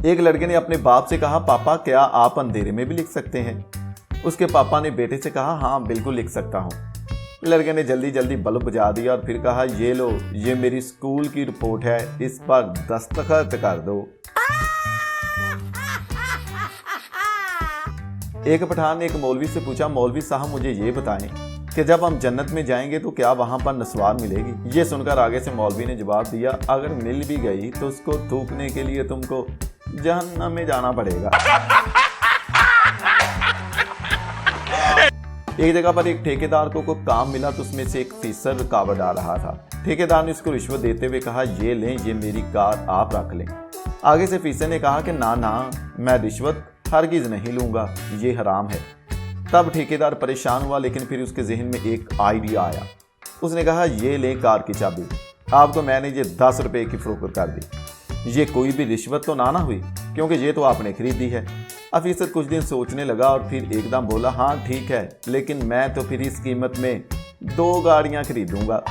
एक लड़के ने अपने बाप से कहा, पापा क्या आप अंधेरे में भी लिख सकते हैं? उसके पापा ने बेटे से कहा, हाँ बिल्कुल लिख सकता हूँ। लड़के ने जल्दी जल्दी बल्ब बुझा दिया और फिर कहा, ये लो, ये मेरी स्कूल की रिपोर्ट है, इस पर दस्तखत कर दो। एक पठान ने एक मौलवी से पूछा, मौलवी साहब मुझे ये बताएं कि जब हम जन्नत में जाएंगे तो क्या वहां पर नस्वार मिलेगी? ये सुनकर आगे से मौलवी ने जवाब दिया, अगर मिल भी गई तो उसको थूकने के लिए तुमको जहन्नम में जाना पड़ेगा। एक जगह पर एक ठेकेदार को काम मिला तो उसमें से एक फीसद रुकावट आ रहा था। ठेकेदार ने उसको रिश्वत देते हुए कहा, ये लें, ये मेरी कार आप रख लें। आगे से फीसद ने कहा कि ना ना, मैं रिश्वत हरगिज नहीं लूंगा, ये हराम है। तब ठेकेदार परेशान हुआ, लेकिन फिर उसके जहन में एक आइडिया आया। उसने कहा, ये ले कार की चाबी, आपको मैंने ये 10 रुपए की फरोख्त कर दी। ये कोई भी रिश्वत तो ना हुई, क्योंकि ये तो आपने खरीदी है। अफीसर कुछ दिन सोचने लगा और फिर एकदम बोला, हाँ ठीक है, लेकिन मैं तो फिर इस कीमत में 2 गाड़ियां खरीदूंगा।